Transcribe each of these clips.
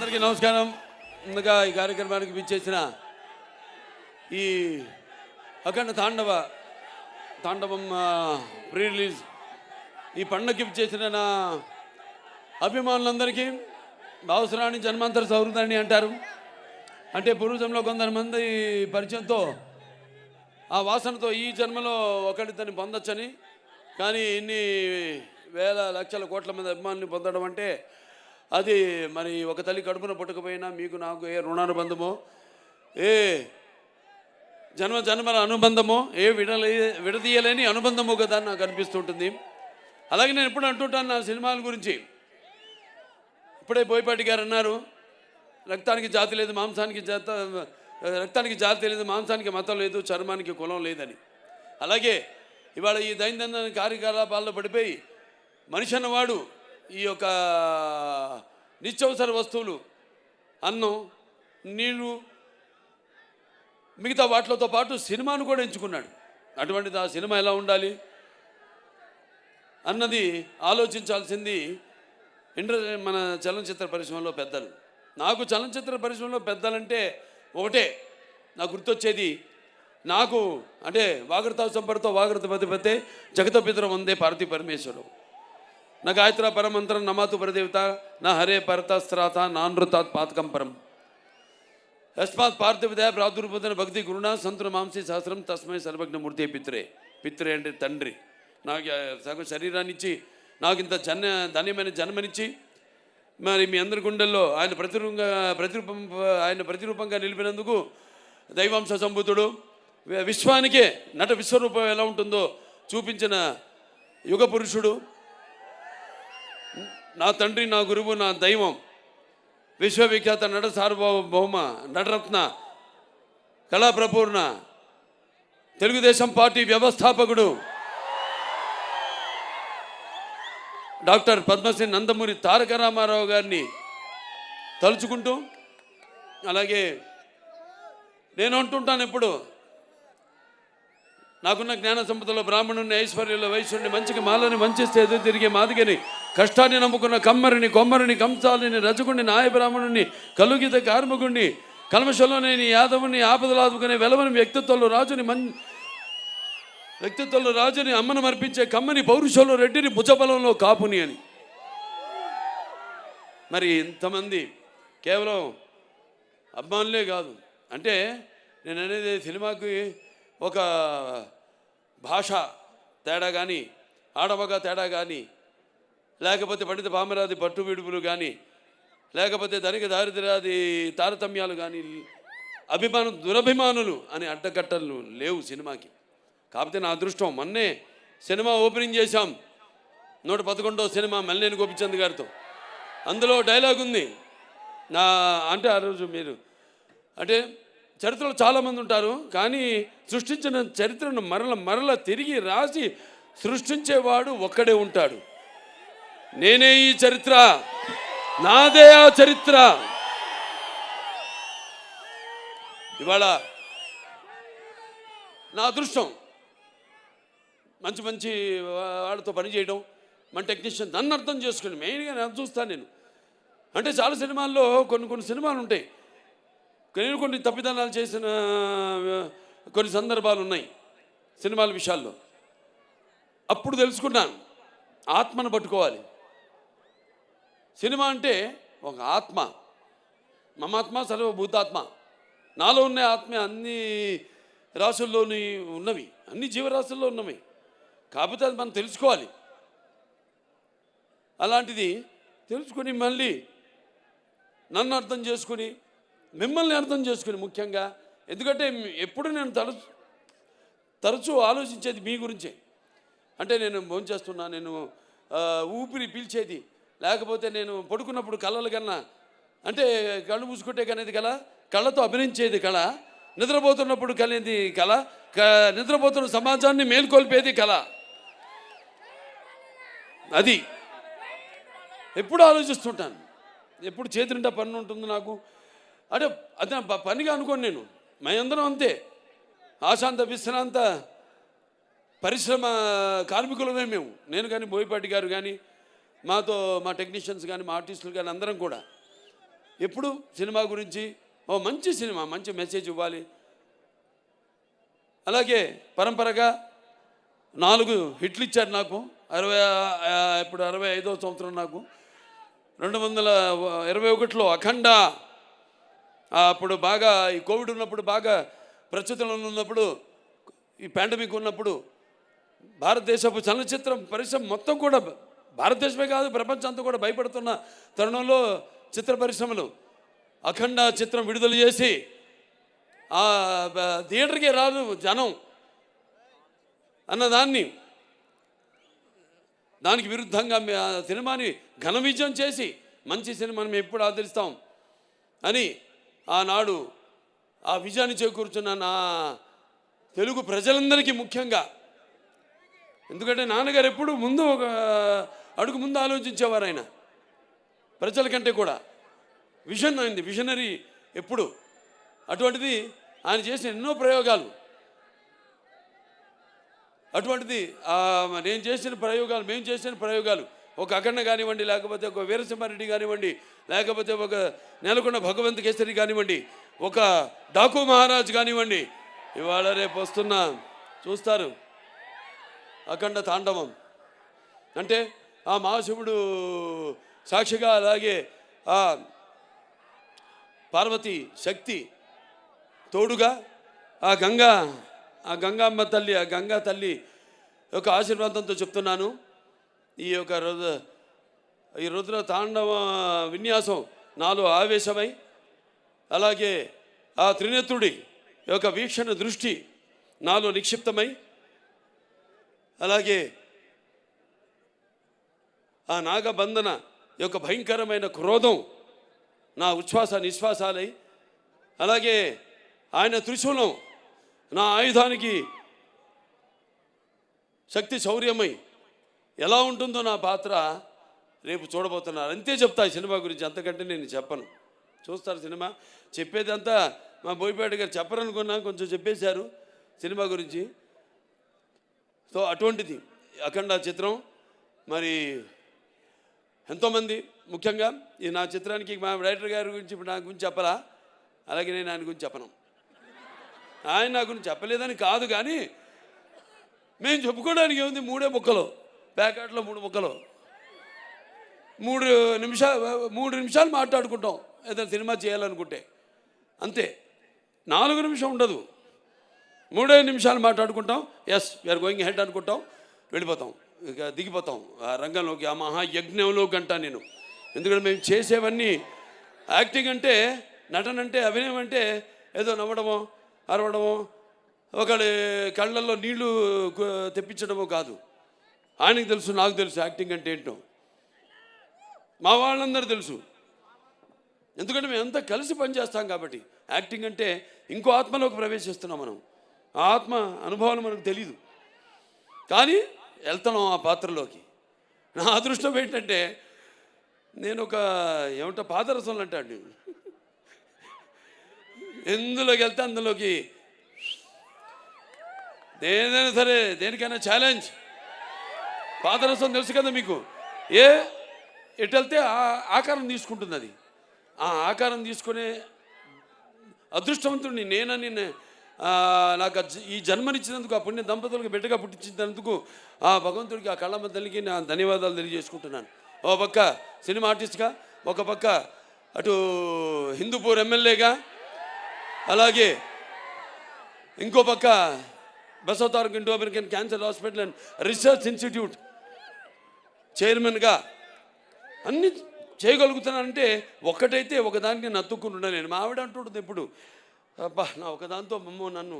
అందరికీ నమస్కారం. ముందుగా ఈ కార్యక్రమానికి విచ్చేసిన ఈ అఖండ తాండవం ప్రీ రిలీజ్ ఈ పండుగకి విచ్చేసిన నా అభిమానులందరికీ అవసరాన్ని జన్మాంతర సౌహృదాన్ని అంటారు. అంటే పూర్వజంలో కొంతమంది పరిచయంతో ఆ వాసనతో ఈ జన్మలో ఒకటితని పొందొచ్చని, కానీ ఇన్ని వేల లక్షల కోట్ల మంది అభిమానులు పొందడం అంటే అది మరి ఒక తల్లి కడుపున పుట్టకపోయినా మీకు నాకు ఏ రుణానుబంధమో, ఏ జన్మల అనుబంధమో, ఏ విడదీయలేని అనుబంధమో కదా నాకు అనిపిస్తుంటుంది. అలాగే నేను ఎప్పుడు అంటుంటాను నా సినిమాల గురించి. ఇప్పుడే బోయపాటి గారు అన్నారు, రక్తానికి జాతి లేదు, రక్తానికి జాతి లేదు, మాంసానికి మతం లేదు, చర్మానికి కులం లేదని. అలాగే ఇవాళ ఈ దైనందిన కార్యకలాపాల్లో పడిపోయి మనిషి అన్నవాడు ఈ యొక్క నిత్యవసర వస్తువులు, అన్నం, నీళ్ళు, మిగతా వాటితో పాటు సినిమాను కూడా ఎంచుకున్నాడు. అటువంటిది ఆ సినిమా ఎలా ఉండాలి అన్నది ఆలోచించాల్సింది మన చలనచిత్ర పరిశ్రమలో పెద్దలు. నాకు చలనచిత్ర పరిశ్రమలో పెద్దలంటే ఒకటే నాకు గుర్తొచ్చేది, నాకు అంటే వాగర్త సంపర్తో వాగర్త పతిపతే జగత పితరం వందే పార్వతీ పరమేశ్వరం, నా గాయత్ర పరమంత్రం నమాతు పరదేవత నా హరే పరతస్త్రాత నానృతాత్ పాతకం పరం యస్మాత్ పార్థివదయ ప్రాదుర్భూతన భక్తి గురుణ సంతున మాంసి సహస్రం తస్మై సర్వజ్ఞమూర్తి పిత్రే అంటే తండ్రి. నాకు సగం శరీరాన్ని ఇచ్చి నాకు ఇంత ధన్యమైన జన్మనిచ్చి మరి మీ అందరి గుండెల్లో ఆయన ప్రతిరూపంగా నిలిపినందుకు దైవాంశ సంభూతుడు, విశ్వానికే నట విశ్వరూపం ఎలా ఉంటుందో చూపించిన యుగ పురుషుడు, నా తండ్రి, నా గురువు, నా దైవం, విశ్వవిఖ్యాత నట సార్వభౌమ నటరత్న కళాప్రపూర్ణ తెలుగుదేశం పార్టీ వ్యవస్థాపకుడు డాక్టర్ పద్మశ్రీ నందమూరి తారక రామారావు గారిని తలుచుకుంటూ, అలాగే నేను అంటుంటాను ఎప్పుడు, నాకున్న జ్ఞాన సంపదలో బ్రాహ్మణుని, ఐశ్వర్యంలో వైశ్యుడిని, మంచికి మాలని మంచిస్తే ఎదురు తిరిగే మాదిగని, కష్టాన్ని నమ్ముకున్న కమ్మరిని, కొమ్మరిని, కంసాలిని, రజకుడిని, నాయ బ్రాహ్మణుని, కలుగిత కార్మికుడిని, కల్మషంలోనేని యాదవుని, ఆపదలాదుకునే వెలవని వ్యక్తిత్వంలో రాజుని అమ్మను మర్పించే కమ్మని, పౌరుషంలో రెడ్డిని, భుజబలంలో కాపుని అని. మరి ఇంతమంది కేవలం అభిమానులే కాదు. అంటే నేను అనేది సినిమాకి ఒక భాష తేడా కానీ, ఆడమగ తేడా కానీ, లేకపోతే పండిత పామరాది పట్టు విడుపులు కానీ, లేకపోతే ధనిక దారిద్ర్యాది తారతమ్యాలు కానీ, దురభిమానులు అనే అడ్డకట్టలు లేవు సినిమాకి. కాకపోతే నా అదృష్టం, మొన్నే సినిమా ఓపెనింగ్ చేశాం, 111వ సినిమా మల్లేని గోపిచంద్ గారితో. అందులో డైలాగ్ ఉంది అంటే ఆ రోజు మీరు అంటే చరిత్రలో చాలామంది ఉంటారు, కానీ సృష్టించిన చరిత్రను మరల తిరిగి రాసి సృష్టించేవాడు ఒక్కడే ఉంటాడు. నేనే ఈ చరిత్ర, నాదే ఆ చరిత్ర. ఇవాళ నా అదృష్టం మంచి వాళ్ళతో పనిచేయడం, మన టెక్నీషియన్ నన్ను అర్థం చేసుకుని మెయిన్గా నేను చూస్తాను. నేను అంటే చాలా సినిమాల్లో కొన్ని సినిమాలు ఉంటాయి, నేను కొన్ని తప్పిదనాలు చేసిన కొన్ని సందర్భాలు ఉన్నాయి సినిమాల విషయాల్లో. అప్పుడు తెలుసుకున్నాను, ఆత్మను పట్టుకోవాలి. సినిమా అంటే ఒక ఆత్మ, మమాత్మ సర్వభూతాత్మ. నాలో ఉన్న ఆత్మ అన్ని రాసుల్లోని ఉన్నవి, అన్ని జీవరాశుల్లో ఉన్నవి. కాకపోతే అది మనం తెలుసుకోవాలి. అలాంటిది తెలుసుకొని మళ్ళీ నన్ను అర్థం చేసుకుని, మిమ్మల్ని అర్థం చేసుకుని ముఖ్యంగా, ఎందుకంటే ఎప్పుడు నేను తరచూ ఆలోచించేది మీ గురించే. అంటే నేను భోంచేస్తున్నా, నేను ఊపిరి పీల్చేది, లేకపోతే నేను పడుకున్నప్పుడు కళలు కన్నా, అంటే కళ్ళు మూసుకుంటే కనేది కళ, కళ్ళతో అభినయించేది కళ, నిద్రపోతున్నప్పుడు కనేది కళ, నిద్రపోతున్న సమాజాన్ని మేల్కొల్పేది కళ. అది ఎప్పుడు ఆలోచిస్తుంటాను, ఎప్పుడు చేతి నిండా పని ఉంటుంది నాకు. అంటే అదే పనిగా అనుకోను నేను, మేమందరం అంతే, ఆశాంత విశ్రాంత పరిశ్రమ కార్మికులమే మేము. నేను కానీ, బోయపాటి గారు కానీ, మా టెక్నీషియన్స్ కానీ, మా ఆర్టిస్టులు కానీ అందరం కూడా ఎప్పుడు సినిమా గురించి ఓ మంచి సినిమా, మంచి మెసేజ్ ఇవ్వాలి. అలాగే పరంపరగా 4 హిట్లు ఇచ్చారు నాకు. ఇప్పుడు 65వ సంవత్సరం నాకు. 2021లో అఖండ, అప్పుడు బాగా ఈ కోవిడ్ ఉన్నప్పుడు, బాగా ప్రస్తుతంలో ఉన్నప్పుడు, ఈ పాండమిక్ ఉన్నప్పుడు భారతదేశపు చలనచిత్రం పరిశ్రమ మొత్తం కూడా, భారతదేశమే కాదు ప్రపంచం అంతా కూడా భయపడుతున్న తరుణంలో చిత్ర పరిశ్రమలు అఖండ చిత్రం విడుదల చేసి థియేటర్కే రాదు జనం అన్నదాన్ని, దానికి విరుద్ధంగా సినిమాని ఘన విజయం చేసి మంచి సినిమాని మేము ఎప్పుడు ఆదరిస్తాం అని ఆనాడు ఆ విజయాన్ని చేకూర్చున్న నా తెలుగు ప్రజలందరికీ ముఖ్యంగా, ఎందుకంటే నాన్నగారు ఎప్పుడు ముందు ఒక అడుగు ముందు ఆలోచించేవారు. ఆయన ప్రజల కంటే కూడా విజన్ అయింది, విజనరీ ఎప్పుడు. అటువంటిది ఆయన చేసిన ఎన్నో ప్రయోగాలు, అటువంటిది నేను చేసిన ప్రయోగాలు, మేము చేసిన ప్రయోగాలు, ఒక అఖండ కానివ్వండి, లేకపోతే ఒక వీరసింహారెడ్డి కానివ్వండి, లేకపోతే ఒక నెలకొండ భగవంత్ కేసరి కానివ్వండి, ఒక డాకు మహారాజ్ కానివ్వండి, ఇవాళ రేపు వస్తున్న చూస్తారు అఖండ తాండవం. అంటే ఆ మహాశివుడు సాక్షిగా, అలాగే ఆ పార్వతి శక్తి తోడుగా, ఆ గంగామ్మ తల్లి, ఆ గంగా తల్లి యొక్క ఆశీర్వాదంతో చెప్తున్నాను. ఈ రుద్ర తాండవ విన్యాసం నాలో ఆవేశమై, అలాగే ఆ త్రినేత్రుడి యొక్క వీక్షణ దృష్టి నాలో నిక్షిప్తమై, అలాగే ఆ నాగబంధన యొక్క భయంకరమైన క్రోధం నా ఉచ్ఛ్వాస నిశ్వాసాలై, అలాగే ఆయన త్రిశూలం నా ఆయుధానికి శక్తి శౌర్యమై ఎలా ఉంటుందో నా పాత్ర రేపు చూడబోతున్నారు. అంతే చెప్తా ఈ సినిమా గురించి, అంతకంటే నేను చెప్పను. చూస్తారు సినిమా. చెప్పేదంతా మా బోయపేట గారు చెప్పరనుకున్నా, కొంచెం చెప్పేశారు సినిమా గురించి. సో అటువంటిది అఖండ చిత్రం. మరి ఎంతోమంది, ముఖ్యంగా ఈ నా చిత్రానికి మా డైరెక్టర్ గారి గురించి ఇప్పుడు నా గురించి చెప్పరా, అలాగే నేను ఆయన గురించి చెప్పను. ఆయన నా గురించి చెప్పలేదని కాదు, కానీ మేము చెప్పుకోవడానికి ఏముంది, 3 ముక్కలు, ప్యాకెట్లో 3 ముక్కలు, 3 నిమిషాలు మాట్లాడుకుంటాం ఏదైనా సినిమా చేయాలనుకుంటే, అంతే. 4 నిమిషం ఉండదు, 3 నిమిషాలు మాట్లాడుకుంటాం. ఎస్ వీఆర్ గోయింగ్ హెడ్ అనుకుంటాం, వెళ్ళిపోతాం, ఇక దిగిపోతాం ఆ రంగంలోకి, ఆ మహాయజ్ఞంలోకి అంటా నేను. ఎందుకంటే మేము చేసేవన్నీ యాక్టింగ్ అంటే, నటన అంటే, అభినయం అంటే ఏదో నవ్వడమో అరవడమో ఒకళ్ళ కళ్ళల్లో నీళ్లు తెప్పించడమో కాదు. ఆయనకు తెలుసు, నాకు తెలుసు యాక్టింగ్ అంటే ఏంటో, మా వాళ్ళందరూ తెలుసు. ఎందుకంటే మేమంతా కలిసి పనిచేస్తాం కాబట్టి. యాక్టింగ్ అంటే ఇంకో ఆత్మలోకి ప్రవేశిస్తున్నాం మనం, ఆ ఆత్మ అనుభవాలు మనకు తెలీదు, కానీ వెళ్తున్నాం ఆ పాత్రలోకి. నా అదృష్టం ఏంటంటే నేను ఒక పాదరసంలో అంటాడు, ఎందులోకి వెళ్తే అందులోకి, ఏదైనా సరే దేనికైనా ఛాలెంజ్. పాదరసం తెలుసు కదా మీకు, ఎటు వెళ్తే ఆకారం తీసుకుంటుంది. అది ఆ ఆకారం తీసుకునే అదృష్టవంతుడిని నేనని, నాకు ఈ జన్మనిచ్చినందుకు, ఆ పుణ్య దంపతులకు బిడ్డగా పుట్టించినందుకు ఆ భగవంతుడికి, ఆ కళ్ళమ్మ తల్లికి నా ధన్యవాదాలు తెలియజేసుకుంటున్నాను. ఒక పక్క సినిమా ఆర్టిస్ట్గా, ఒక పక్క అటు హిందూపూర్ ఎమ్మెల్యేగా, అలాగే ఇంకో పక్క Basavataraka Indo American cancer hospital and research institute చైర్మన్గా అన్నీ చేయగలుగుతున్నానంటే ఒక్కటైతే ఒకదానికి నేను అతుక్కుంటున్నా. నేను మా ఆవిడ అంటుంటుంది ఎప్పుడు, అబ్బా నా ఒకదాంతో నన్ను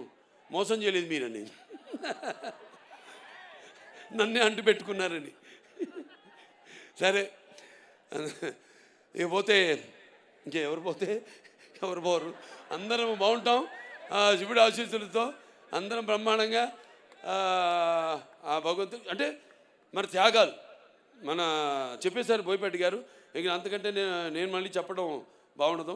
మోసం చేయలేదు మీరని, నన్నే అంటు పెట్టుకున్నారని. సరే ఇక పోతే ఇంకెవరు పోతే ఎవరు పోరు, అందరం బాగుంటాం శివుడి ఆశీస్సులతో, అందరం బ్రహ్మాండంగా. ఆ భగవంతుడు అంటే మరి త్యాగాలు మన చెప్పేశారు బోయపాటి గారు, ఇక అంతకంటే నేను మళ్ళీ చెప్పడం బాగుండదు.